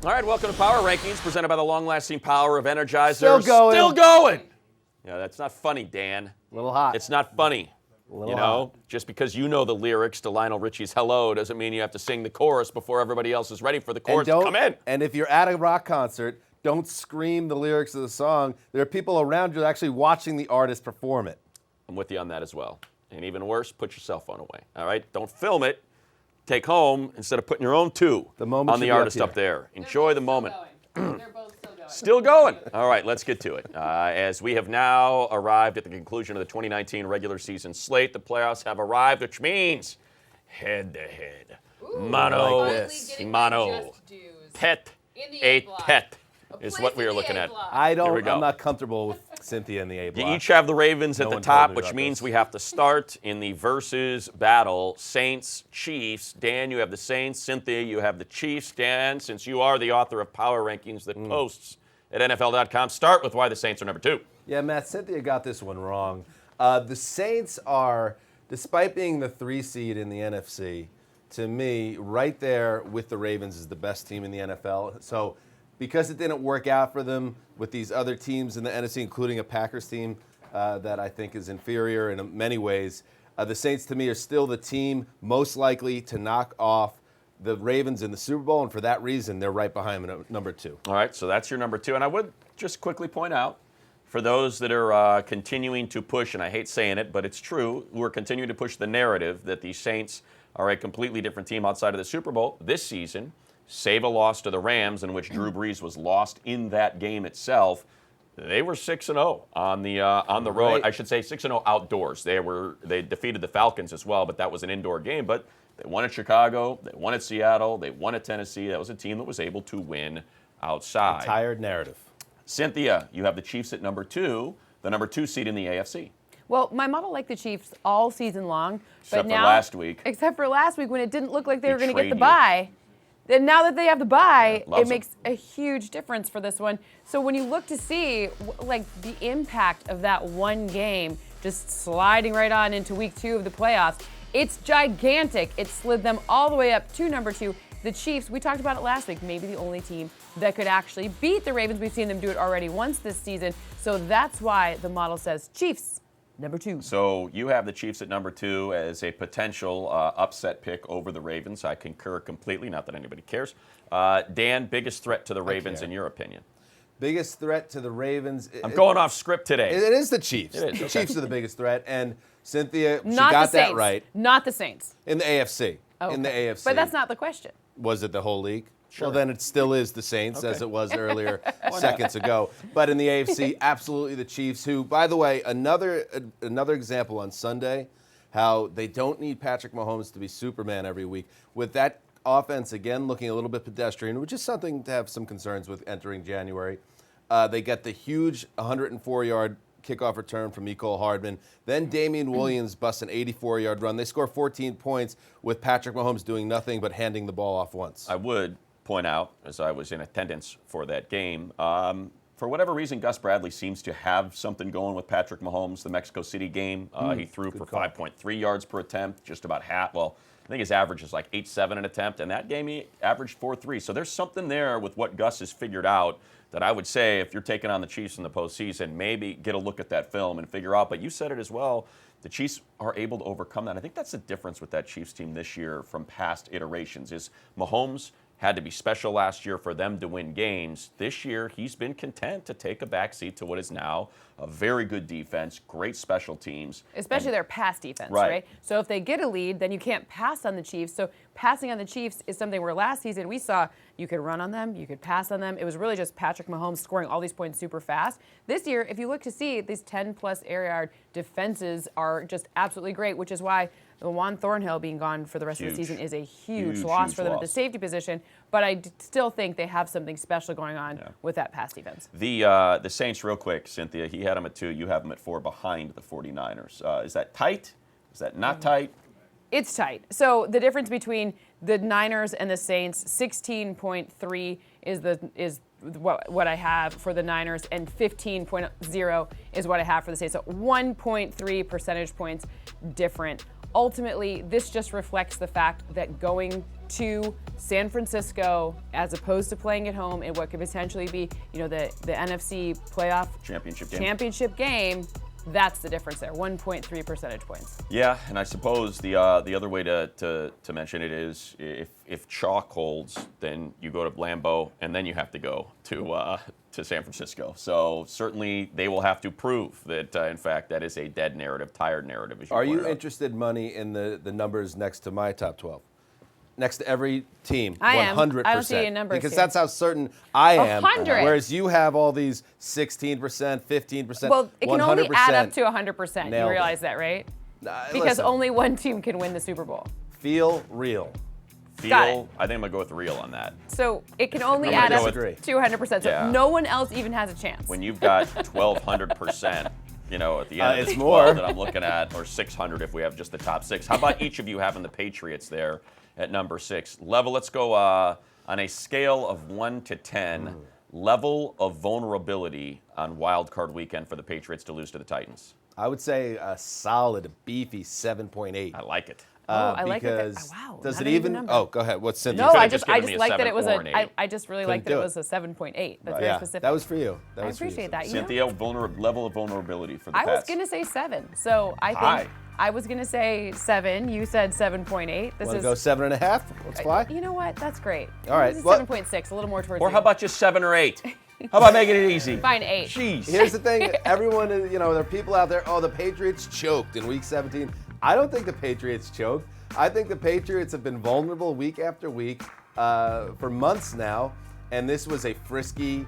All right, welcome to Power Rankings, presented by the long-lasting power of Energizer. Still going. Still going. Yeah, that's not funny, Dan. A little hot. It's not funny. A little You know, hot. just because you know the lyrics to Lionel Richie's Hello doesn't mean you have to sing the chorus before everybody else is ready for the chorus to come in. And if you're at a rock concert, don't scream the lyrics of the song. There are people around you actually watching the artist perform it. I'm with you on that as well. And even worse, put your cell phone away. All right? Don't film it. Take home instead of putting your own on the artist up there. Enjoy the moment. They're both still going. Still going. All right, let's get to it. As we have now arrived at the conclusion of the 2019 regular season slate, the playoffs have arrived, which means head-to-head. Mano like a mano. Pet a pet is what we are looking at. I'm Here we go. not comfortable with Cynthia in the A block. You each have the Ravens at No the one top, told me which about means this. we have to start in the versus battle. Saints, Chiefs. Dan, you have the Saints. Cynthia, you have the Chiefs. Dan, since you are the author of Power Rankings that posts at NFL.com, start with why the Saints are number 2. Yeah, Matt, Cynthia got this one wrong. The Saints are, despite being the 3 seed in the NFC, to me, right there with the Ravens is the best team in the NFL. So because it didn't work out for them with these other teams in the NFC, including a Packers team that I think is inferior in many ways, the Saints, to me, are still the team most likely to knock off the Ravens in the Super Bowl, and for that reason, they're right behind them at number 2. All right, so that's your number 2. And I would just quickly point out, for those that are continuing to push, and I hate saying it, but it's true, we're continuing to push the narrative that the Saints are a completely different team outside of the Super Bowl this season, save a loss to the Rams, in which Drew Brees was lost in that game itself. They were 6-0 on the road. Right. I should say 6-0 outdoors. They defeated the Falcons as well, but that was an indoor game. But they won at Chicago, they won at Seattle, they won at Tennessee. That was a team that was able to win outside. Tired narrative. Cynthia, you have the Chiefs at number 2, the number 2 seed in the AFC. Well, my model liked the Chiefs all season long. Except but now, for last week. Except for last week when it didn't look like they were going to get the Betrayed you. bye. Then now that they have the bye, Yeah, loves it makes a huge difference for this one. So when you look to see like the impact of that one game just sliding right on into week 2 of the playoffs, it's gigantic. It slid them all the way up to number 2. The Chiefs, we talked about it last week, maybe the only team that could actually beat the Ravens. We've seen them do it already once this season. So that's why the model says Chiefs, number 2. So you have the Chiefs at number 2 as a potential upset pick over the Ravens. I concur completely, not that anybody cares. Dan, biggest threat to the Ravens in your opinion? Biggest threat to the Ravens. I'm going off script today. It is the Chiefs. It is, The okay. Chiefs are the biggest threat, and Cynthia, she Not got the that Saints. right. Not the Saints. In the AFC. In the Okay. AFC. But that's not the question. Was it the whole league? Sure. Well, then it still is the Saints, as Okay. it was earlier seconds ago. But in the AFC, absolutely the Chiefs, who, by the way, another example on Sunday, how they don't need Patrick Mahomes to be Superman every week. With that offense, again, looking a little bit pedestrian, which is something to have some concerns with entering January. They get the huge 104-yard kickoff return from Mecole Hardman. Then Damian Williams busts an 84-yard run. They score 14 points with Patrick Mahomes doing nothing but handing the ball off once. I would point out, as I was in attendance for that game, for whatever reason, Gus Bradley seems to have something going with Patrick Mahomes. The Mexico City game, he threw for 5.3 yards per attempt, just about half. Well, I think his average is like 8.7 an attempt, and that game he averaged 4.3. So there's something there with what Gus has figured out that I would say if you're taking on the Chiefs in the postseason, maybe get a look at that film and figure out. But you said it as well, the Chiefs are able to overcome that. I think that's the difference with that Chiefs team this year from past iterations is Mahomes had to be special last year for them to win games. This year, he's been content to take a backseat to what is now a very good defense, great special teams. Especially their pass defense, Right. right? So if they get a lead, then you can't pass on the Chiefs. So passing on the Chiefs is something where last season we saw you could run on them, you could pass on them. It was really just Patrick Mahomes scoring all these points super fast. This year, if you look to see, these 10-plus air yard defenses are just absolutely great, which is why Juan Thornhill being gone for the rest of the season is a huge loss for them at the safety position. But I still think they have something special going on with that pass defense. The Saints, real quick, Cynthia, he had them at 2. You have them at 4 behind the 49ers. Is that tight? Is that not tight? It's tight. So the difference between the Niners and the Saints, 16.3 is what I have for the Niners, and 15.0 is what I have for the Saints. So 1.3 percentage points different. Ultimately, this just reflects the fact that going to San Francisco, as opposed to playing at home in what could potentially be, the NFC playoff championship game, that's the difference there, 1.3 percentage points. Yeah, and I suppose the other way to mention it is if chalk holds, then you go to Lambeau, and then you have to go to San Francisco. So certainly they will have to prove that, in fact, that is a dead narrative, tired narrative. As you Are you pointed out. interested, Money, in the numbers next to my top 12? Next to every team, I am. 100%. I don't see any numbers because here. that's how certain I am. 100. Whereas you have all these 16%, 15%, Well, it can only add up 100%. to 100%. Nailed You it. realize that, right? Because Listen, only one team can win the Super Bowl. feel real. Got it. I think I'm going to go with real on that. So it can only I'm add gonna up go with- to 100%. So Yeah. no one else even has a chance. When you've got 1,200%, at the end of It's the more. 12 that I'm looking at, or 600 if we have just the top 6. How about each of you having the Patriots there at number 6? Level, let's go on a scale of 1 to 10, level of vulnerability on wild card weekend for the Patriots to lose to the Titans. I would say a solid, beefy 7.8. I like it. I like it. because Wow. does not it an even? number. Oh, go ahead. What's Cynthia? No, could've I just just given me a like that 7 it was or an 8. I just really Couldn't like that do it it. was a 7.8. That's Yeah, very specific. that was for you. That I was for you, appreciate that. Cynthia, level of vulnerability for the I Pats. was gonna say 7. So I think High. I was gonna say 7. You said 7.8. This Want is. to go 7.5? Let's fly. You know what? That's great. All right, This is what- 7.6. A little more towards. Or you. how about just 7 or 8? How about making it easy? Fine, 8. Jeez. Here's the thing. Everyone, there are people out there, the Patriots choked in Week 17. I don't think the Patriots choked. I think the Patriots have been vulnerable week after week for months now, and this was a frisky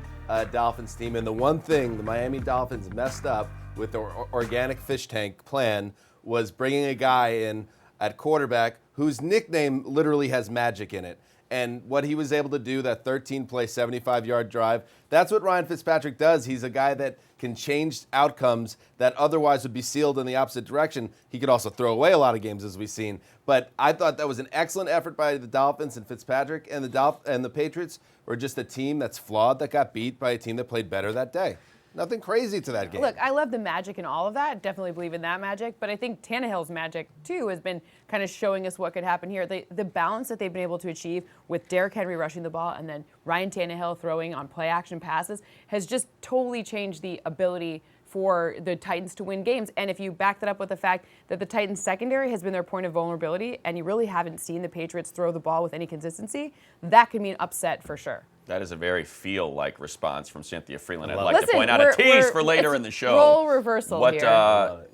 Dolphins team. And the one thing the Miami Dolphins messed up with their organic fish tank plan was bringing a guy in at quarterback whose nickname literally has magic in it. And what he was able to do, that 13-play, 75-yard drive, that's what Ryan Fitzpatrick does. He's a guy that can change outcomes that otherwise would be sealed in the opposite direction. He could also throw away a lot of games, as we've seen. But I thought that was an excellent effort by the Dolphins and Fitzpatrick, and the Patriots were just a team that's flawed that got beat by a team that played better that day. Nothing crazy to that game. Look, I love the magic and all of that. Definitely believe in that magic. But I think Tannehill's magic, too, has been kind of showing us what could happen here. The balance that they've been able to achieve with Derrick Henry rushing the ball and then Ryan Tannehill throwing on play-action passes has just totally changed the ability for the Titans to win games. And if you back that up with the fact that the Titans secondary has been their point of vulnerability and you really haven't seen the Patriots throw the ball with any consistency, that could mean upset for sure. That is a very feel-like response from Cynthia Freeland. I'd love like Listen, to point out a tease for later it's in the show. Role reversal here.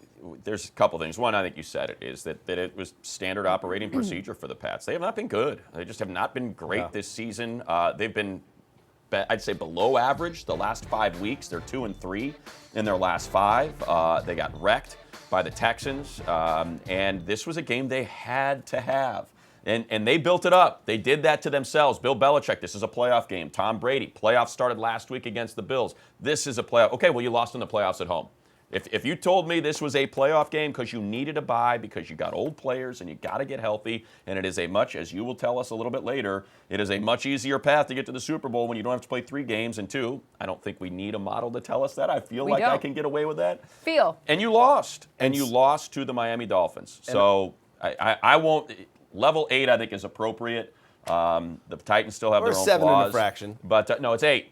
There's a couple things. One, I think you said it, is that it was standard operating procedure for the Pats. They have not been good. They just have not been great this season. They've been, I'd say, below average the last 5 weeks. They're 2-3 in their last 5. They got wrecked by the Texans, and this was a game they had to have. And they built it up. They did that to themselves. Bill Belichick, this is a playoff game. Tom Brady, playoffs started last week against the Bills. This is a playoff. Okay, well, you lost in the playoffs at home. If you told me this was a playoff game because you needed a bye, because you got old players and you got to get healthy, and it is a much, as you will tell us a little bit later, it is a much easier path to get to the Super Bowl when you don't have to play 3 games. And 2, I don't think we need a model to tell us that. I feel like I don't. can get away with that. And you lost. And you lost to the Miami Dolphins. So I won't. Level 8, I think, is appropriate. The Titans still have Or their own 7 and a flaws. fraction. But no, it's 8.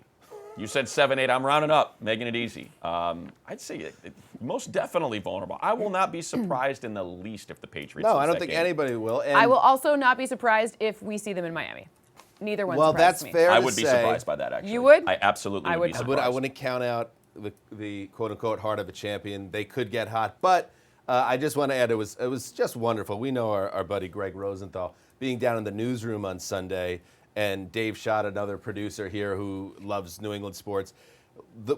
You said 7, 8. I'm rounding up, making it easy. I'd say it most definitely vulnerable. I will not be surprised in the least if the Patriots. No, lose I don't that think game. anybody will. And I will also not be surprised if we see them in Miami. Neither one Well, surprises that's me. fair I to would be say. surprised by that. Actually, You would? I absolutely I would be would surprised. I wouldn't count out the quote-unquote heart of a champion. They could get hot. But I just want to add, it was just wonderful. We know our buddy Greg Rosenthal being down in the newsroom on Sunday, and Dave Schott, another producer here who loves New England sports,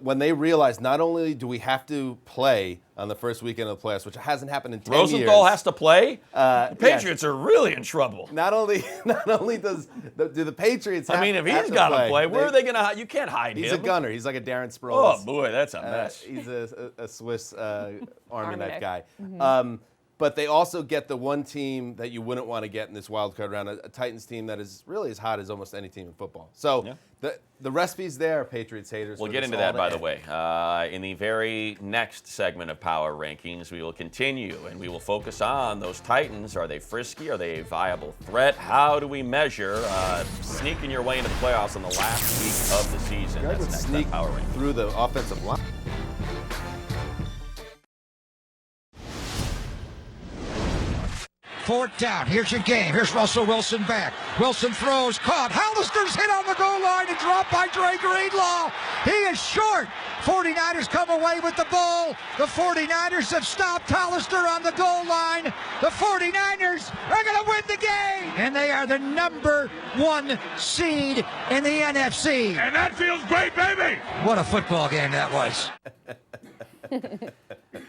when they realized not only do we have to play on the first weekend of the playoffs, which hasn't happened in 10 years. Rosenthal has to play. The Patriots are really in trouble. Not only do the Patriots have I mean, if have he's to got to play, where they- are they going to hide? You can't hide He's him. a gunner. He's like a Darren Sproles. Oh, boy, that's a mess. He's a Swiss Army Army knife knife. guy. But they also get the one team that you wouldn't want to get in this wild card round, a Titans team that is really as hot as almost any team in football. So the recipe's there, Patriots haters. We'll get into that, by the way. In the very next segment of Power Rankings, we will continue, and we will focus on those Titans. Are they frisky? Are they a viable threat? How do we measure sneaking your way into the playoffs on the last week of the season? You guys would That's next sneak on Power Rankings. through the offensive line. Fourth down. Here's your game. Here's Russell Wilson back. Wilson throws. Caught. Hollister's hit on the goal line and dropped by Dre Greenlaw. He is short. 49ers come away with the ball. The 49ers have stopped Hollister on the goal line. The 49ers are going to win the game. And they are the number 1 seed in the NFC. And that feels great, baby. What a football game that was.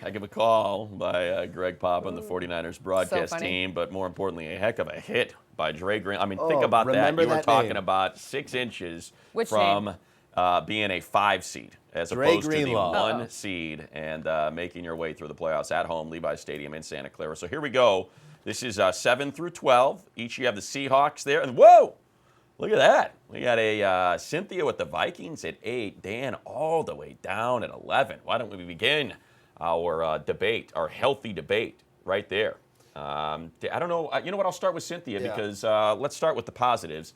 Heck of a call by Greg Pop on the 49ers broadcast team, but more importantly, a heck of a hit by Dre Green. I mean, think about that. You were talking about 6 inches from being a 5 seed as opposed to the 1 seed and making your way through the playoffs at home, Levi Stadium in Santa Clara. So here we go. This is 7 through 12. Each you have the Seahawks there. And whoa! Look at that. We got a Cynthia with the Vikings at 8, Dan all the way down at 11. Why don't we begin our debate, our healthy debate right there? I don't know. You know what? I'll start with Cynthia because let's start with the positives.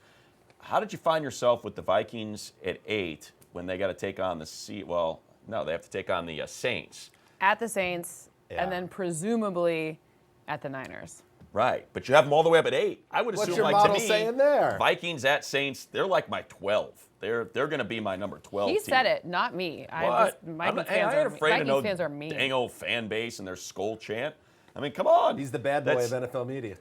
How did you find yourself with the Vikings at 8 when they got to take on the Well, no, they have to take on the Saints. At the Saints, and then presumably at the Niners. Right, but you have them all the way up at 8. I would assume, What's your like, model to me, saying there? Vikings at Saints, they're like my 12. They're going to be my number 12 He team. said it, not me. What? Vikings fans are mean. Dang old fan base and their skull chant. I mean, come on. He's the bad boy of NFL media.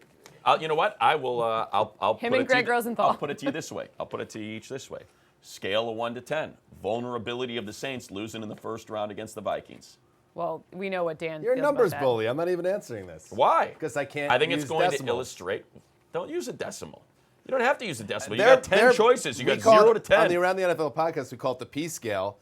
You know what? I will. I'll Him put and it to Greg you, Rosenthal. I'll put it to you this way. I'll put it to you each this way. Scale of 1 to 10. Vulnerability of the Saints losing in the first round against the Vikings. Well, we know what Dan You're a feels numbers about that. bully. I'm not even answering this. Why? Because I can't. I think it's use going decimals. to illustrate. Don't use a decimal. You don't have to use a decimal. You got 10 choices. You got 0 to 10. On the Around the NFL podcast, we call it the P scale.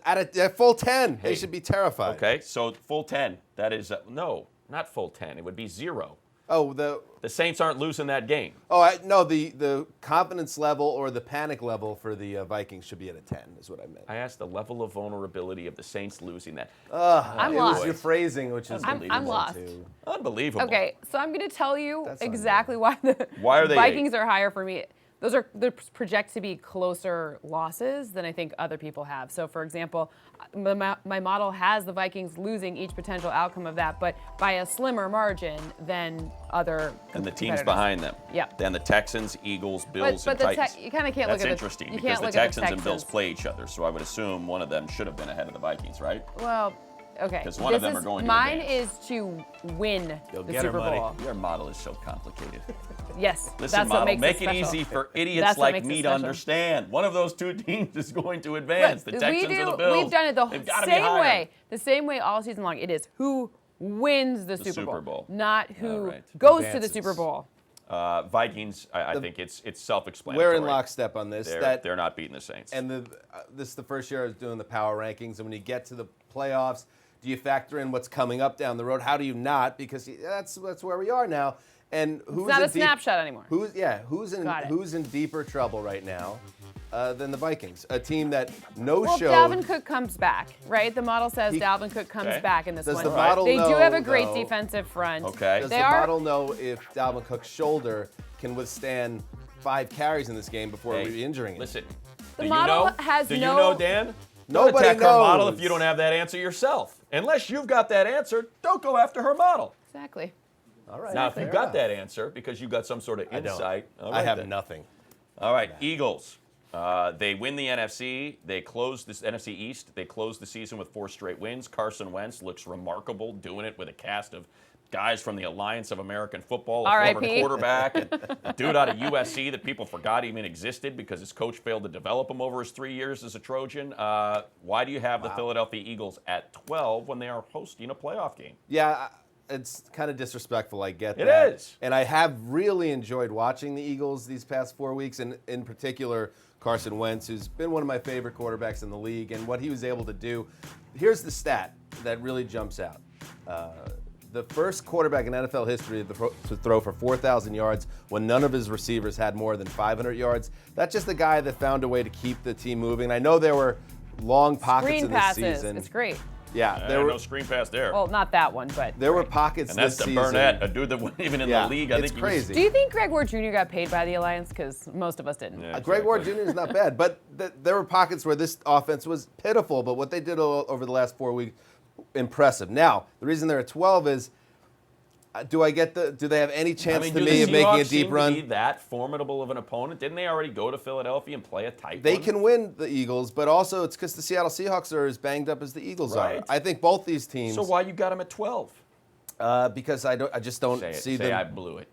At full 10, they should be terrified. Okay, so full 10. That is no, not full 10. It would be 0. Oh, The Saints aren't losing that game. No, the confidence level or the panic level for the Vikings should be at a 10, is what I meant. I asked the level of vulnerability of the Saints losing that. I'm It lost. was your phrasing, which is I'm lost. too. Unbelievable. Okay, so I'm going to tell you That's not exactly why the Why are they Vikings are higher for me. They project to be closer losses than I think other people have. So, for example, my model has the Vikings losing each potential outcome of that, but by a slimmer margin than other And the teams competitors. behind them. Yep. Then the Texans, Eagles, Bills, but and the Titans. you kind of can't That's look at interesting the, you because can't the look at Texans and Bills Texans. play each other, so I would assume one of them should have been ahead of the Vikings, right? Well, okay. 'Cause one of them are going to Mine advance. is to win You'll the get her, Super buddy. Bowl. Your model is so complicated. Yes, Listen, that's model, what makes make it special. easy for idiots That's what like makes it me to special. understand. One of those two teams is going to advance. The Texans or the Bills. We've done it the They've gotta be same higher. way. The same way all season long. It is who wins the Super Super Bowl. not who All right. goes to Advances. the Super Bowl. Vikings, I think it's self-explanatory. We're in lockstep on this. They're not beating the Saints. And this is the first year I was doing the power rankings. And when you get to the playoffs, do you factor in what's coming up down the road? How do you not? Because that's where we are now. And who's It's not in a snapshot anymore. Who's Got it. in deeper trouble right now than the Vikings? A team that Well, showed. Dalvin Cook comes back, right? The model says Dalvin Cook comes Okay. back in this Does one. the model They do know, have a great though- defensive front. Okay. Does They the are. model know if Dalvin Cook's shoulder can withstand 5 carries in this game before Hey, re-injuring him? Listen, The do model you know? has do you no- know, Dan? Don't Nobody attack her model knows. if you don't have that answer yourself. Unless you've got that answer, don't go after her model. Exactly. All right. Now, if fair you've got enough. that answer because you've got some sort of I don't. insight, all I right have then. nothing. All right, Eagles. They win the NFC. They close this NFC East. They close the season with 4 straight wins. Carson Wentz looks remarkable doing it with a cast of guys from the Alliance of American Football, a former R.I.P.. quarterback, and a dude out of USC that people forgot even existed because his coach failed to develop him over his 3 years as a Trojan. Why do you have the Philadelphia Eagles at 12 when they are hosting a playoff game? Yeah, it's kind of disrespectful. I get It that. is. And I have really enjoyed watching the Eagles these past 4 weeks, and in particular, Carson Wentz, who's been one of my favorite quarterbacks in the league, and what he was able to do. Here's the stat that really jumps out. the first quarterback in NFL history to throw for 4,000 yards when none of his receivers had more than 500 yards. That's just a guy that found a way to keep the team moving. I know there were long pockets Screen in the passes. season. It's great. Yeah, there were no screen pass there. Well, not that one, but there were pockets and that's this the season. Burnett, a dude that wasn't even in the league. I it's think crazy. Do you think Greg Ward Jr. got paid by the Alliance? Because most of us didn't. Yeah, Greg Ward exactly. Jr. is not bad, but there were pockets where this offense was pitiful, but what they did over the last 4 weeks, impressive. Now, the reason they're at 12 is, do they have any chance to do me the of making a Seahawks deep seem run? to be that formidable of an opponent? Didn't they already go to Philadelphia and play a tight They one? can win the Eagles, but also it's because the Seattle Seahawks are as banged up as the Eagles Right. are. I think both these teams. So why you got them at 12? Because I just don't Say it. see Say them. I blew it.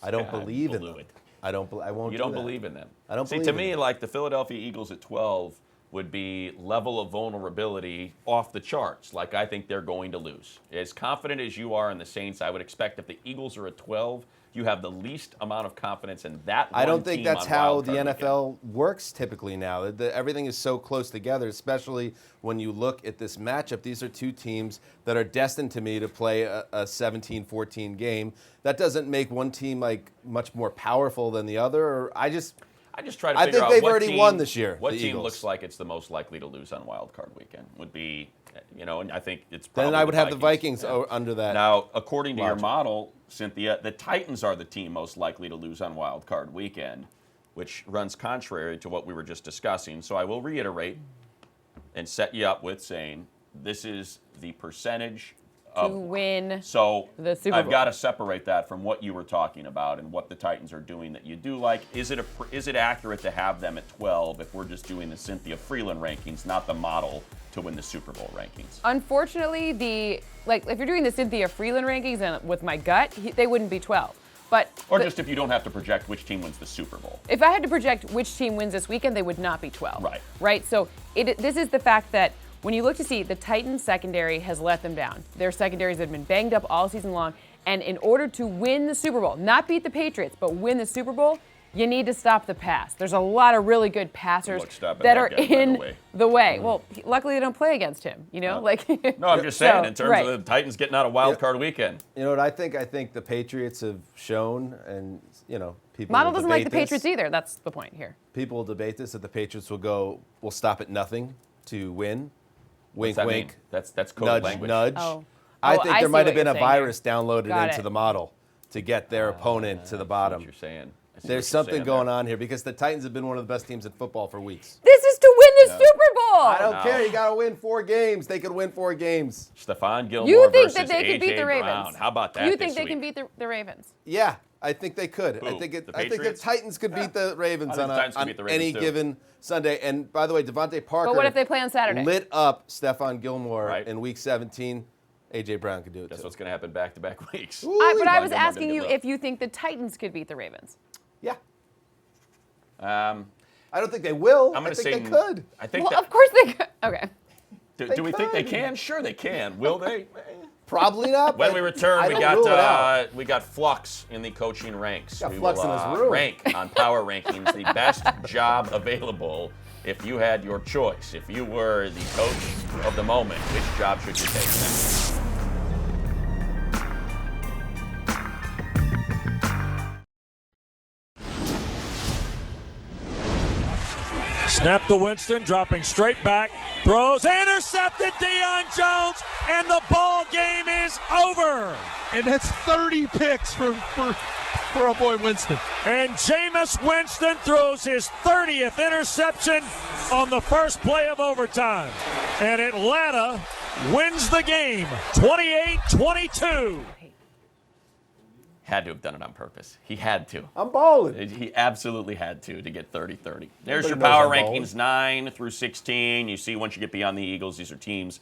I don't Say I believe in blew them. it. I won't. You do don't that. believe in them. I don't See, believe to in me, them. like the Philadelphia Eagles at 12 would be level of vulnerability off the charts. Like I think they're going to lose. As confident as you are in the Saints, I would expect if the Eagles are at 12, you have the least amount of confidence in that one I don't think team that's on how Wild the Card NFL works typically now. Everything is so close together, especially when you look at this matchup. These are two teams that are destined to me to play a 17-14 game. That doesn't make one team like much more powerful than the other. Or I just try to I figure think out they've what already team, won this year, What the team Eagles. looks like it's the most likely to lose on Wild Card Weekend would be, and I think it's probably then I would have the Vikings Yeah. under that. Now, according to your logic. model, Cynthia, the Titans are the team most likely to lose on Wild Card Weekend, which runs contrary to what we were just discussing. So I will reiterate and set you up with saying this is the percentage To win. So the Super I've Bowl. got to separate that from what you were talking about and what the Titans are doing that you do like. Is it accurate to have them at 12 if we're just doing the Cynthia Freeland rankings, not the model to win the Super Bowl rankings? Unfortunately, if you're doing the Cynthia Freeland rankings and with my gut, they wouldn't be 12. But Or just if you don't have to project which team wins the Super Bowl. if I had to project which team wins this weekend, they would not be 12. Right. Right. So this is the fact that when you look to see the Titans secondary has let them down. Their secondaries have been banged up all season long. And in order to win the Super Bowl, not beat the Patriots, but win the Super Bowl, you need to stop the pass. There's a lot of really good passers Look, stop it, that that are guy, by the in way. the way. Well, luckily they don't play against him, No, like No, I'm just saying So, in terms right. of the Titans getting out of Wild Card Weekend. You know what I think? I think the Patriots have shown, and people. Model will doesn't like the debate Patriots this. either. That's the point here. People will debate this that the Patriots will stop at nothing to win. Wink, What's that wink. mean? That's code Nudge, language. nudge. Oh. I Oh, think I there see might have what been a you're saying here. virus downloaded Got into it. the model to get their opponent to the What bottom. you're saying. I see There's what you're something saying going there. on here because the Titans have been one of the best teams in football for weeks. This is to win the Super Bowl. I don't No. care. You got to win 4 games. They could win 4 games. Stephon Gilmore You think versus that they could beat A.J. the Ravens? Brown. How about that You this think they week? can beat the Ravens? Yeah, I think they could. Who? I think The I think the Patriots? Titans could beat the Ravens I think on, the a, Titans could on beat the Ravens any too. given Sunday. And by the way, Devontae Parker. But what if they play on Saturday? Lit up Stephon Gilmore Right. in Week 17. A.J. Brown could do it That's too. what's going to happen back-to-back weeks. But I Stephon was Gilmore asking didn't you give up. if you think the Titans could beat the Ravens. Yeah. Um, I don't think they will. I'm I going to think say they could. I think Well, that, of course they could. Okay. do we think they could. can? Sure, they can. Will they? Probably not. When but we return, I we don't rule it out. got flux in the coaching ranks. Got We flux will in this room. rank on power rankings the best job available. If you had your choice, if you were the coach of the moment, which job should you take? Snap to Winston, dropping straight back, throws, intercepted Deion Jones, and the ball game is over. And that's 30 picks for our boy Winston. And Jameis Winston throws his 30th interception on the first play of overtime. And Atlanta wins the game, 28-22. Had to have done it on purpose. He had to. I'm balling. He absolutely had to get 30-30. There's your Everybody power knows I'm rankings, 9 through 16. You see, once you get beyond the Eagles, these are teams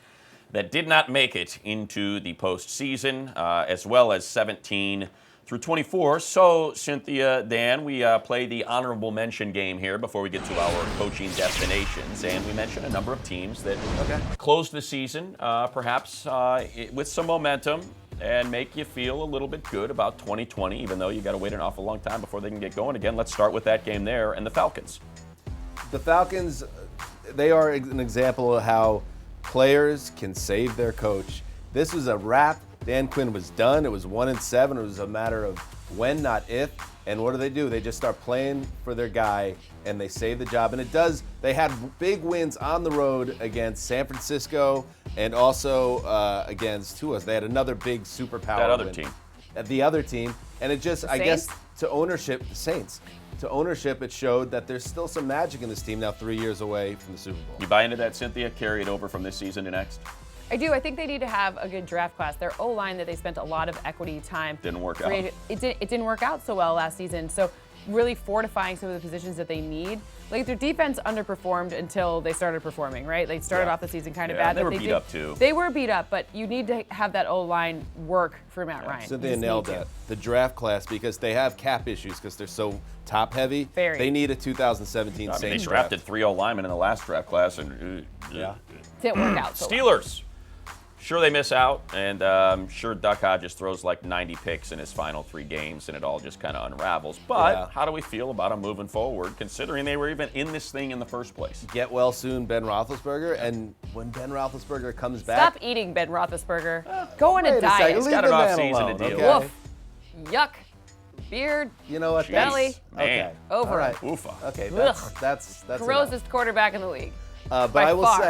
that did not make it into the postseason, as well as 17 through 24. So, Cynthia, Dan, we play the honorable mention game here before we get to our coaching destinations. And we mentioned a number of teams that closed the season, perhaps with some momentum, and make you feel a little bit good about 2020, even though you got to wait an awful long time before they can get going again. Let's start with that game there and the Falcons. The Falcons, they are an example of how players can save their coach. This was a wrap Dan Quinn was done. It was 1-7. It was a matter of when, not if. And what do? They just start playing for their guy, and they save the job. And it does. They had big wins on the road against San Francisco and also against, who was? They had another big superpower That other win. team. The other team. And it just, I guess, Saints? to ownership, the Saints. To ownership, it showed that there's still some magic in this team now 3 years away from the Super Bowl. You buy into that, Cynthia? Carry it over from this season to next? I do. I think they need to have a good draft class. Their O-line that they spent a lot of equity time. Didn't work out. It didn't work out so well last season. So really fortifying some of the positions that they need. Like their defense underperformed until they started performing, right? They started off the season kind of bad. They but were beat up too. They were beat up, but you need to have that O-line work for Matt Ryan. So You they just nailed need to. that. The draft class, because they have cap issues because they're so top heavy. Very. They need a 2017 I mean, they Saints drafted draft. 3 linemen in the last draft class, and Didn't work out so well. Steelers. Sure, they miss out, and sure, Duck Hodges throws like 90 picks in his final 3 games, and it all just kind of unravels. But Yeah. how do we feel about them moving forward, considering they were even in this thing in the first place? Get well soon, Ben Roethlisberger. And when Ben Roethlisberger comes back, Stop eating Ben Roethlisberger. Go on a wait a diet. second, He's leave got the an man off-season alone, to deal okay? Woof. Yuck. Beard. You know what? Jeez. Belly. Man. Okay. Over. All right. Oofa. Okay, Ugh. that's Grossest quarterback in the league. But by I will far.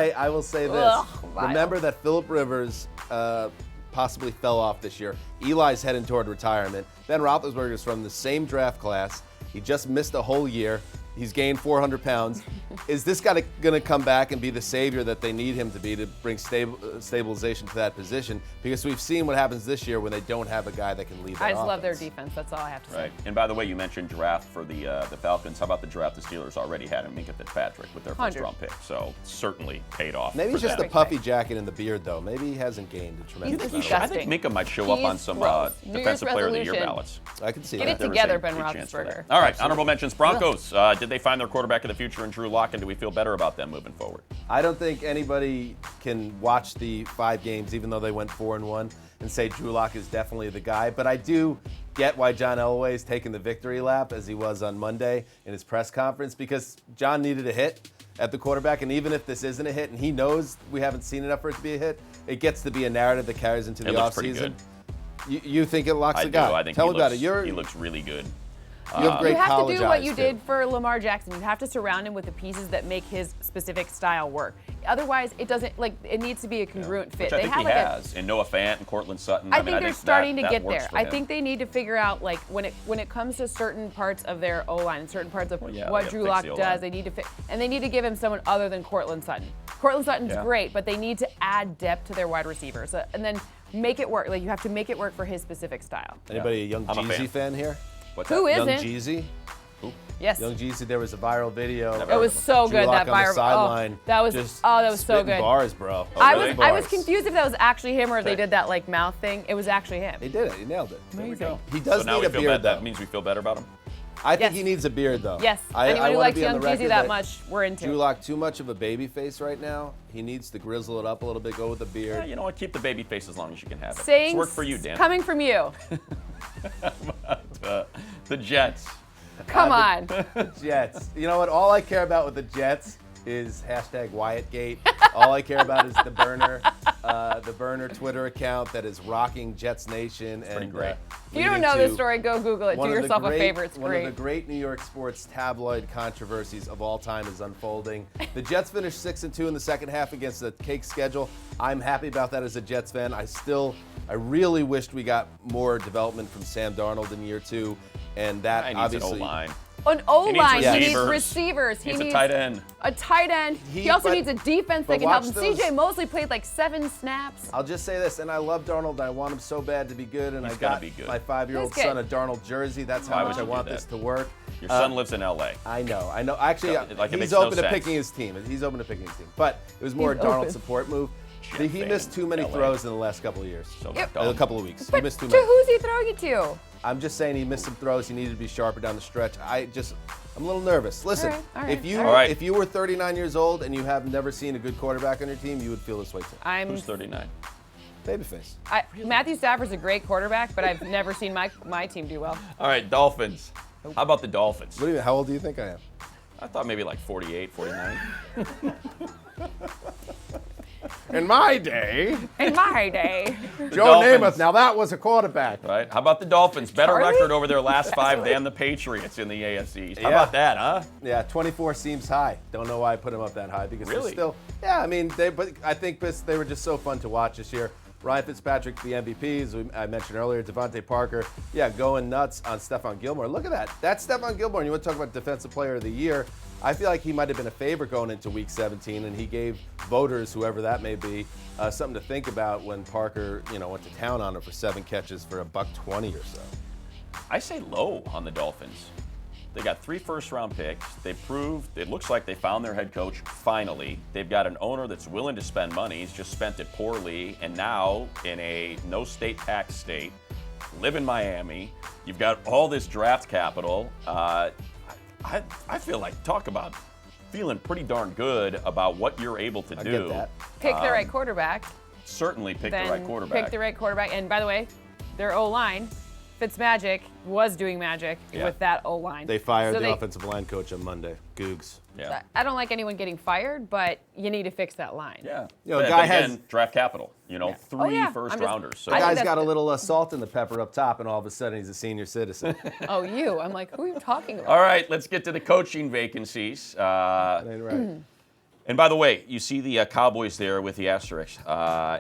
say this. Ugh, vile. Remember that Phillip Rivers possibly fell off this year. Eli's heading toward retirement. Ben Roethlisberger is from the same draft class. He just missed a whole year. He's gained 400 pounds. Is this guy going to come back and be the savior that they need him to be to bring stabilization to that position? Because we've seen what happens this year when they don't have a guy that can lead that I just love their offense. defense. That's all I have to say. Right. And by the way, you mentioned draft for the Falcons. How about the draft the Steelers already had in Minkah Fitzpatrick with their 100. first-round pick? So certainly paid off. Maybe for just them. the puffy jacket and the beard, though. Maybe he hasn't gained a tremendous He's amount of I disgusting. think Minkah might show up on He's some gross. New Year's defensive player of the year resolution. ballots. I can see Get that. it There was together, a Ben big chance for Roethlisberger. that. All right, honorable mentions. Broncos. Did they find their quarterback of the future in Drew Lock, and do we feel better about them moving forward? I don't think anybody can watch the 5 games, even though they went 4-1, and say Drew Lock is definitely the guy. But I do get why John Elway is taking the victory lap, as he was on Monday in his press conference, because John needed a hit at the quarterback. And even if this isn't a hit, and he knows we haven't seen enough for it to be a hit, it gets to be a narrative that carries into the It looks pretty offseason. good. You think it locks I the do. guy? I think Tell he me about looks, it. he looks really good. You have great You have to college do what eyes, you too. did for Lamar Jackson. You have to surround him with the pieces that make his specific style work. Otherwise, it doesn't it needs to be a congruent fit. Which I think he like has. And Noah Fant and Cortland Sutton. I think they're starting to that get works there. for I him. think they need to figure out like when it comes to certain parts of their O-line and certain parts of yeah, they what gotta Drew fix Lock the O-line. does, they need to fit, and they need to give him someone other than Cortland Sutton. Cortland Sutton's Yeah. great, but they need to add depth to their wide receivers and then make it work. Like you have to make it work for his specific style. Anybody a Young I'm a Jeezy fan here? What's Who that? isn't? Young Jeezy? Yes. Young Jeezy, there was a viral video. It was so Drew good, Lock that on the viral. sideline, that was just that was so spitting good. bars, bro. I really? was I was confused if that was actually him or if they Okay. did that like mouth thing. It was actually him. He did it. He nailed it. There we go. He does so now need we a feel beard, That though. means we feel better about him. I think Yes. he needs a beard, though. Yes. I Anyone who wanna likes be on Young the Jeezy record that much, we're into. Drew Lock too much of a baby face right now. He needs to grizzle it up a little bit, go with the beard. Yeah, you know what? Keep the baby face as long as you can have it. Saying It's worked for you, Dan. coming from you. The Jets. Come on. Jets. You know what? All I care about with the Jets is hashtag WyattGate. All I care about is the burner Twitter account that is rocking Jets Nation. pretty And great. If you don't know this story, go Google it. Do yourself a favor. It's One great. of the great New York sports tabloid controversies of all time is unfolding. The Jets finished 6-2 in the second half against the cake schedule. I'm happy about that as a Jets fan. I really wished we got more development from Sam Darnold in year 2, and that I need obviously. an O-line. An O-line, he needs receivers. receivers. He Needs a needs tight end. A tight end. He also but- needs a defense but that can help watch him. those- CJ Mosley played like 7 snaps. I'll just say this, and I love Darnold. And I want him so bad to be good, and He's I gotta got be good. my 5-year-old He's son good. a Darnold jersey. That's Why how would much I you do want that? this to work. Your son lives in L.A. I know. Actually, Like, it he's makes no open to sense. picking his team. He's open to picking his team. But it was more a He's Darnold open. support move. Jet He fan missed too many LA. throws in the last couple of years. So Yep. dumb. A couple of weeks. He But missed too to many. who's he throwing it to? I'm just saying he missed some throws. He needed to be sharper down the stretch. I'm a little nervous. Listen, All right, if you were 39 years old and you have never seen a good quarterback on your team, you would feel this way too. Who's 39? Babyface. Matthew Stafford's a great quarterback, but I've never seen my team do well. All right, Dolphins. How about the Dolphins? What do you? How old do you think I am? I thought maybe like 48, 49. In my day, In my day. Joe Dolphins. Namath. Now that was a quarterback. Right? How about the Dolphins? Better Charlie? record over their last 5 than the Patriots in the AFC. How Yeah. about that, huh? Yeah, 24 seems high. Don't know why I put them up that high because they're Really? still. Yeah, I mean, but I think they were just so fun to watch this year. Ryan Fitzpatrick, the MVPs, I mentioned earlier, Devontae Parker, going nuts on Stephon Gilmore. Look at that. That's Stephon Gilmore. And you want to talk about Defensive Player of the Year. I feel like he might have been a favorite going into Week 17, and he gave voters, whoever that may be, something to think about when Parker, went to town on him for 7 catches for $120 or so. I say low on the Dolphins. They got 3 first-round picks. They proved, it looks like they found their head coach finally. They've got an owner that's willing to spend money. He's just spent it poorly. And now, in a no-state tax state, live in Miami. You've got all this draft capital. I feel like, talk about feeling pretty darn good about what you're able to I do. get that. Pick the right quarterback. Certainly pick Then the right quarterback. pick the right quarterback. And by the way, their O-line, Fitzmagic, was doing magic Yeah. with that O-line. They fired So the offensive line coach on Monday, Googs. Yeah. I don't like anyone getting fired, but you need to fix that line. Yeah. The But guy again, has draft capital. 3 Oh, yeah. first I'm just- rounders. So I think Guy's that's got a the- little salt in the pepper up top, and all of a sudden he's a senior citizen. Oh, you. I'm like, who are you talking about? all right, let's get to the coaching vacancies. That ain't right. And by the way, you see the Cowboys there with the asterisk.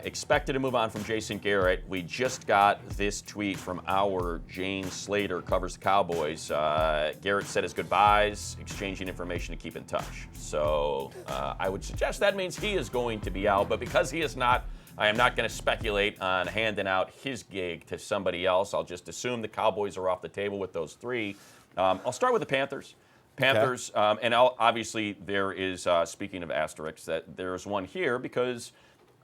Expected to move on from Jason Garrett. We just got this tweet from our James Slater, covers the Cowboys. Garrett said his goodbyes, exchanging information to keep in touch. So I would suggest that means he is going to be out. But because he is not, I am not going to speculate on handing out his gig to somebody else. I'll just assume the Cowboys are off the table with those 3. I'll start with the Panthers. And obviously there is, speaking of asterisks, that there's one here because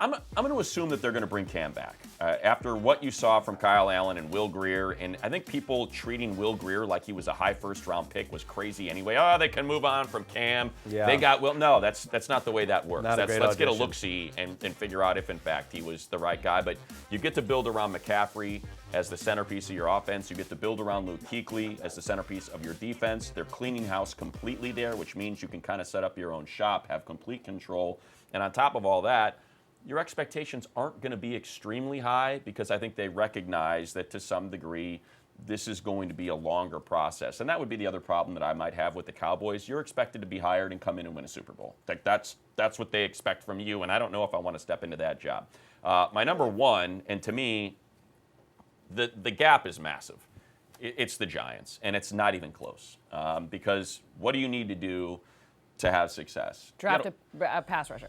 I'm going to assume that they're going to bring Cam back. After what you saw from Kyle Allen and Will Grier, and I think people treating Will Grier like he was a high first-round pick was crazy anyway. Oh, they can move on from Cam. Yeah. They got Will. No, that's not the way that works. Not a great Let's get a audition. look-see and figure out if, in fact, he was the right guy. But you get to build around McCaffrey as the centerpiece of your offense. You get to build around Luke Kuechly as the centerpiece of your defense. They're cleaning house completely there, which means you can kind of set up your own shop, have complete control. And on top of all that, your expectations aren't going to be extremely high because I think they recognize that to some degree this is going to be a longer process. And that would be the other problem that I might have with the Cowboys. You're expected to be hired and come in and win a Super Bowl. That's what they expect from you, and I don't know if I want to step into that job. My number 1, and to me, the gap is massive. It's the Giants, and it's not even close. Because what do you need to do to have success? Draft a pass rusher.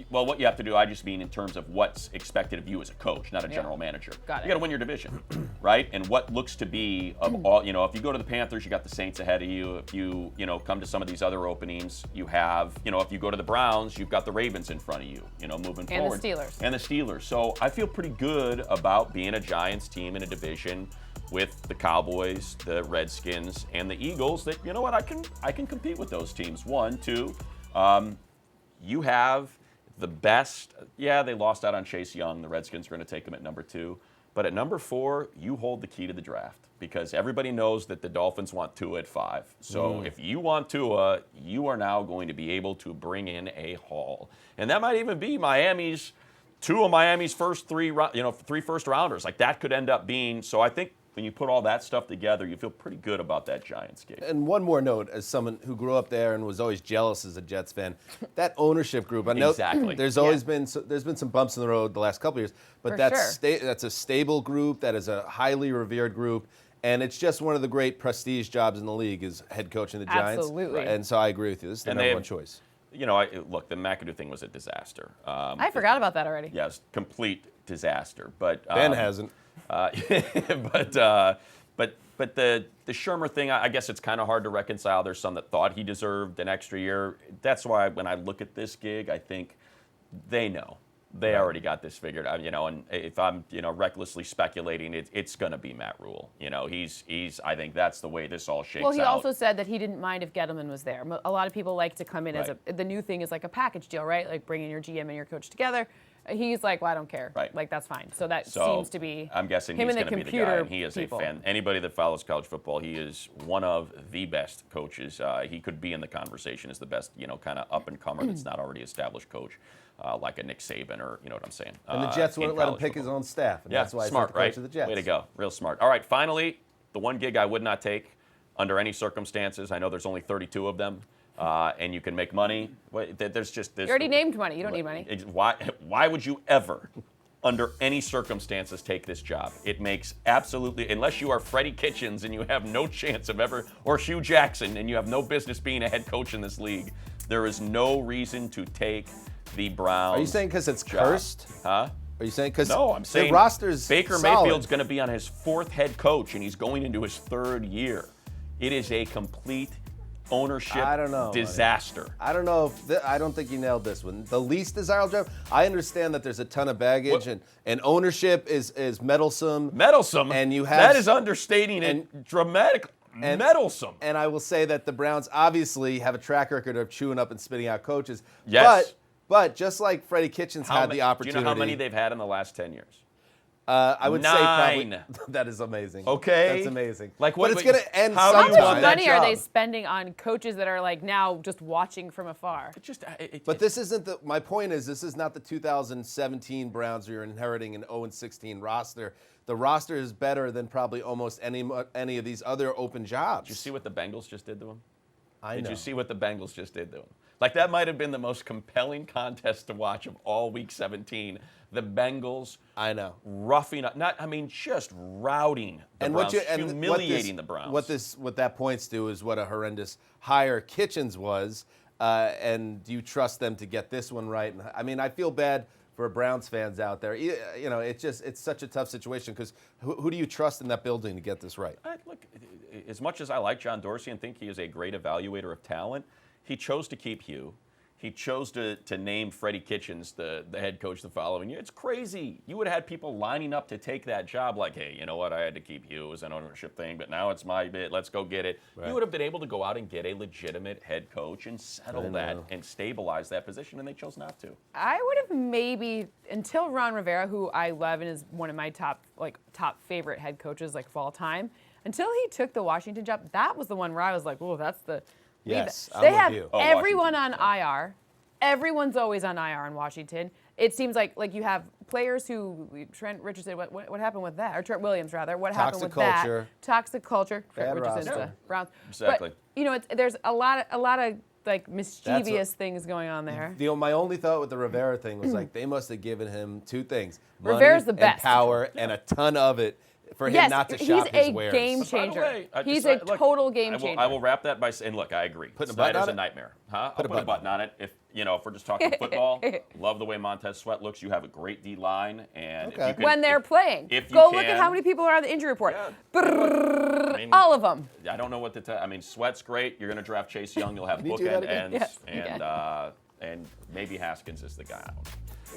Well, what you have to do, I just mean in terms of what's expected of you as a coach, not a general manager. Got it. You got to win your division, right? And what looks to be of all, if you go to the Panthers, you got the Saints ahead of you. If you, come to some of these other openings, you have, if you go to the Browns, you've got the Ravens in front of you, moving forward. And the Steelers. And the Steelers. So I feel pretty good about being a Giants team in a division with the Cowboys, the Redskins, and the Eagles. That I can compete with those teams. 1, 2. You have the best. Yeah, they lost out on Chase Young. The Redskins are going to take him at number 2. But at number 4, you hold the key to the draft because everybody knows that the Dolphins want Tua at 5. So if you want Tua, you are now going to be able to bring in a haul. And that might even be Miami's 2 of Miami's first 3 first rounders. Like that could end up being. So I think when you put all that stuff together, you feel pretty good about that Giants game. And one more note, as someone who grew up there and was always jealous as a Jets fan, that ownership group. I know Exactly. there's always been some bumps in the road the last couple of years, but For that's sure. that's a stable group. That is a highly revered group, and it's just one of the great prestige jobs in the league is head coaching the Giants. Absolutely. Right. And so I agree with you. This is the And number they one have- choice. Look, the McAdoo thing was a disaster. I forgot about that already. Yes, complete disaster. But Ben hasn't. But the Shermer thing, I guess it's kind of hard to reconcile. There's some that thought he deserved an extra year. That's why when I look at this gig, I think they know. They already got this figured out, and if I'm, recklessly speculating, it's going to be Matt Rule. He's I think that's the way this all shakes out. Well, he also said that he didn't mind if Gettleman was there. A lot of people like to come in as Right. the new thing is like a package deal, right? Like bringing your GM and your coach together. He's like, well, I don't care. Right. Like, that's fine. So that So seems to be I'm guessing him he's and the going to be the guy. computer And he is people. a fan. Anybody that follows college football, he is one of the best coaches. He could be in the conversation as the best, kind of up and comer that's not already established coach, like a Nick Saban or you know what I'm saying. And the Jets wouldn't let him pick his own staff. And Yeah, that's why smart, he's the right? coach of the Jets. Way to go, real smart. All right, finally, the one gig I would not take under any circumstances. I know there's only 32 of them. And you can make money. There's You already named money. You don't need money. Why would you ever, under any circumstances, take this job? It makes absolutely, unless you are Freddie Kitchens and you have no chance of ever, or Hugh Jackson and you have no business being a head coach in this league, there is no reason to take the Browns. Are you saying because it's job. cursed? Huh? Are you saying because No, I'm saying the roster's Baker solid. Mayfield's going to be on his 4th head coach and he's going into his 3rd year. It is a complete ownership I don't know, disaster. I don't know if I don't think you nailed this one. The least desirable job. I understand that there's a ton of baggage and ownership is meddlesome. Meddlesome. And you have that is understating it dramatically. Meddlesome. And I will say that the Browns obviously have a track record of chewing up and spitting out coaches. Yes. But just like Freddie Kitchens had the opportunity. Do you know how many they've had in the last 10 years? I would say 9. probably. That is amazing. Okay. That's amazing. Like what? But it's going to end how do How you much want sometime. money are they spending on coaches that are like now just watching from afar? But this isn't my point is this is not the 2017 Browns where you're inheriting an 0-16 roster. The roster is better than probably almost any of these other open jobs. Did you see what the Bengals just did to him? I know. Did you see what the Bengals just did to him? Like that might have been the most compelling contest to watch of all Week 17. The Bengals, I know, roughing up, just routing the Browns, humiliating the Browns. What that points to is what a horrendous hire Kitchens was, and do you trust them to get this one right? And I mean, I feel bad for Browns fans out there. It's such a tough situation because who do you trust in that building to get this right? Look, as much as I like John Dorsey and think he is a great evaluator of talent, he chose to keep Hugh. He chose to name Freddie Kitchens the head coach the following year. It's crazy. You would have had people lining up to take that job like, hey, you know what? I had to keep Hugh. It was an ownership thing, but now it's my bit. Let's go get it. Right. You would have been able to go out and get a legitimate head coach and settle that and stabilize that position, and they chose not to. I would have maybe, until Ron Rivera, who I love and is one of my top favorite head coaches of all time, until he took the Washington job, that was the one where I was like, oh, that's the... Yes, they I'm with have you. everyone on IR. Everyone's always on IR in Washington. It seems like you have players who Trent Richardson. What happened with that? Or Trent Williams rather. What happened with that? Toxic culture. Trent Richardson's the Browns. Exactly. But there's a lot of mischievous things going on there. My only thought with the Rivera thing was they must have given him two things: money Rivera's the best. and power, and a ton of it. For him not to shop his wares. Game changer. Way, he's a total game changer. I will wrap that by saying, look, I agree. Snyder's a nightmare. Huh? I'll put a button on it. If we're just talking football, love the way Montez Sweat looks. You have a great D line, and if you can, when they're playing, look at how many people are on the injury report. Yeah. All of them. I don't know what to tell. I mean, Sweat's great. You're going to draft Chase Young. You'll have bookend ends, yes, and maybe Haskins is the guy.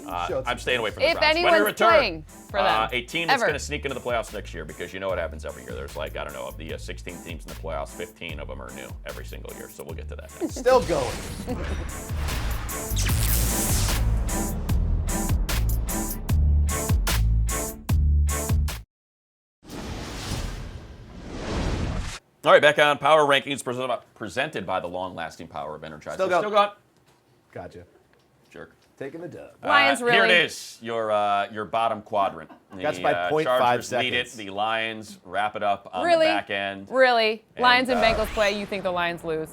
I don't know. I'm staying away from the If Browns. anyone's When we return, playing for them, a team that's ever. going to sneak into the playoffs next year, because you know what happens every year. There's of the 16 teams in the playoffs, 15 of them are new every single year. So we'll get to that next. Still going. All right, back on Power Rankings presented by the long-lasting power of Energizer. Still going. Still going. Gotcha. Jerk. Taking the dub. Lions really. Here it is, your bottom quadrant. That's by 0.5 Chargers lead it. seconds. The Lions wrap it up on Really? the back end. Really? And, Lions and Bengals play. You think the Lions lose?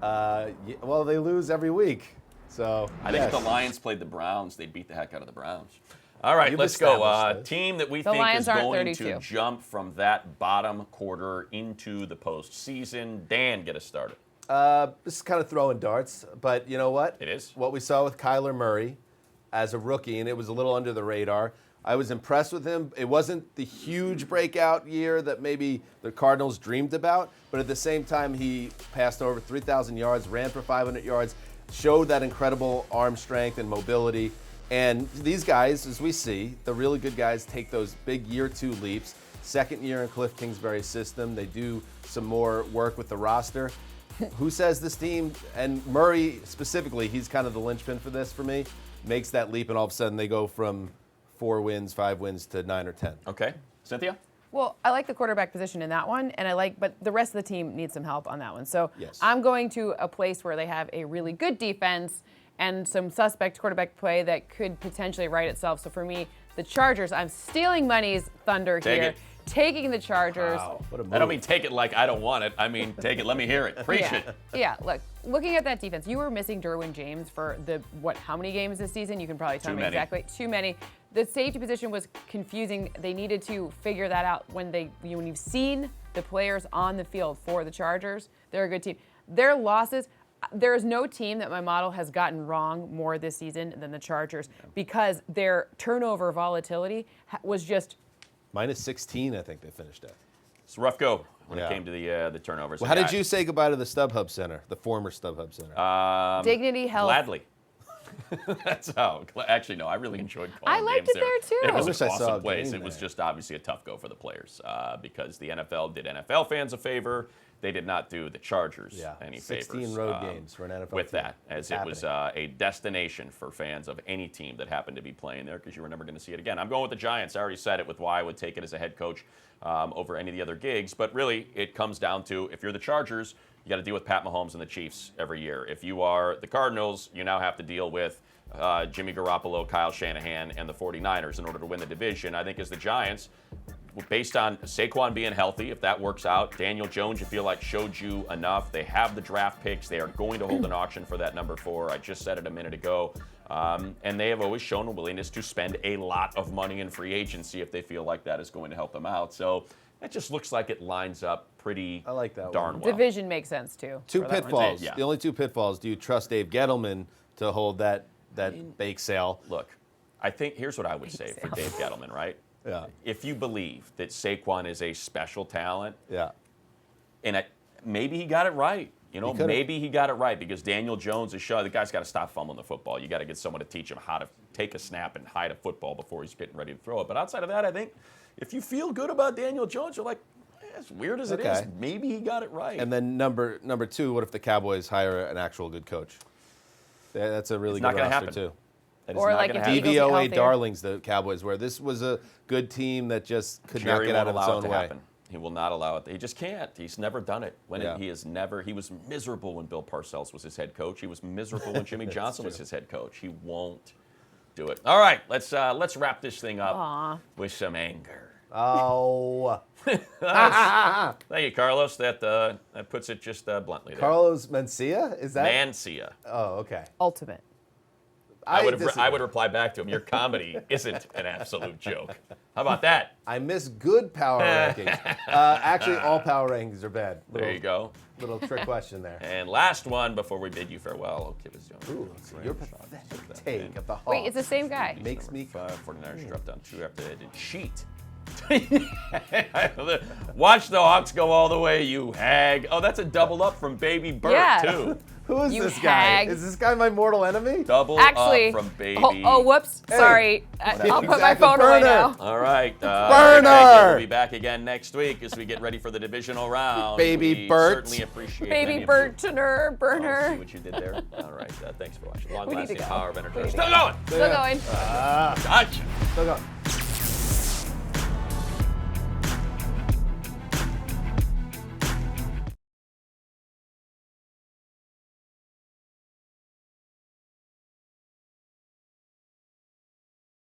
Well, they lose every week. So I think if the Lions played the Browns, they'd beat the heck out of the Browns. All right, You've let's go. established this. Team that we The think Lions is aren't going 32. to jump from that bottom quarter into the postseason. Dan, get us started. This is kind of throwing darts, but you know what? It is. What we saw with Kyler Murray as a rookie, and it was a little under the radar. I was impressed with him. It wasn't the huge breakout year that maybe the Cardinals dreamed about, but at the same time, he passed over 3,000 yards, ran for 500 yards, showed that incredible arm strength and mobility. And these guys, as we see, the really good guys take those big year 2 leaps. Second year in Cliff Kingsbury's system, they do some more work with the roster. who says this team, and Murray specifically, he's kind of the linchpin for this for me, makes that leap and all of a sudden they go from 4 wins, 5 wins to 9 or 10. Okay. Cynthia? Well, I like the quarterback position in that one, and but the rest of the team needs some help on that one. So Yes. I'm going to a place where they have a really good defense and some suspect quarterback play that could potentially right itself. So for me, the Chargers, I'm stealing money's thunder Take here. it. Taking the Chargers. Wow, what a move. I don't mean take it like I don't want it. I mean take it. Let me hear it. Preach Yeah. it. Yeah, look, looking at that defense, you were missing Derwin James for how many games this season? You can probably tell Too me many. exactly. Too many. The safety position was confusing. They needed to figure that out when you've seen the players on the field for the Chargers. They're a good team. Their losses, there is no team that my model has gotten wrong more this season than the Chargers because their turnover volatility was just Minus 16, I think they finished at. It's a rough go when Yeah. it came to the turnovers. Well, how did you say goodbye to the StubHub Center, the former StubHub Center? dignity, health. Gladly. That's how. Actually, no, I really enjoyed calling I liked games it there, too. It I was wish an I saw awesome a place. game It was there. just obviously a tough go for the players because the NFL did NFL fans a favor. They did not do the Chargers Yeah, any 16 favors. road games for an NFL with team. that, as It's it was a destination for fans of any team that happened to be playing there because you were never going to see it again. I'm going with the Giants. I already said it with why I would take it as a head coach over any of the other gigs. But really, it comes down to if you're the Chargers, you got to deal with Pat Mahomes and the Chiefs every year. If you are the Cardinals, you now have to deal with Jimmy Garoppolo, Kyle Shanahan, and the 49ers in order to win the division. I think as the Giants, based on Saquon being healthy, if that works out, Daniel Jones, you feel like showed you enough. They have the draft picks. They are going to hold an auction for that number 4. I just said it a minute ago. And they have always shown a willingness to spend a lot of money in free agency if they feel like that is going to help them out. So that just looks like it lines up pretty I like that darn one. well. Division makes sense too. 2 for that one. pitfalls. Yeah. The only 2 pitfalls. Do you trust Dave Gettleman to hold that bake sale? Look, I think here's what I would say for Dave Gettleman, right? Yeah. If you believe that Saquon is a special talent, Yeah. and maybe he got it right. You know, He could've. maybe he got it right because Daniel Jones is showing the guy's got to stop fumbling the football. You got to get someone to teach him how to take a snap and hide a football before he's getting ready to throw it. But outside of that, I think if you feel good about Daniel Jones, you're like, as weird as it is, Okay. maybe he got it right. And then number 2, what if the Cowboys hire an actual good coach? That's a really It's good not gonna roster happen. too. That is Or not like gonna if happen. Eagles get DVOA healthier. darlings, the Cowboys were. This was a good team that just could not Jerry get won't out of its allow it own to way. happen. He will not allow it. He just can't. He's never done it. Yeah. He was miserable when Bill Parcells was his head coach. He was miserable when Jimmy Johnson was his head coach. He won't do it. All right, let's wrap this thing up with some anger. Oh. Thank you, Carlos. That puts it just bluntly there. Carlos Mencia? Is that? Mancia. Oh, okay. Ultimate. I would disagree. reply back to him. Your comedy isn't an absolute joke. How about that? I miss good power rankings. Actually, all power rankings are bad. There you go. Little trick question there. And last one before we bid you farewell. I'll give us Ooh, your pathetic take of the Hawks. Wait, it's the same guy. Makes me 49ers dropped down 2 after they did cheat. Watch the Hawks go all the way, you hag. Oh, that's a double up from Baby Burt, Yeah. too. Who is You this guy? hag. Is this guy my mortal enemy? Double Actually, up from Baby. whoops. Sorry. I'll put my exactly. phone away Burner. now. All right. Burner! Thank you. We'll be back again next week as we get ready for the divisional round. Baby we Burt. certainly appreciate Baby many of you. Burner, Oh, burner. see what you did there? All right. Thanks for watching. Long We need to lasting go. power of energy. We need to Still going. Still going. Gotcha. Still going.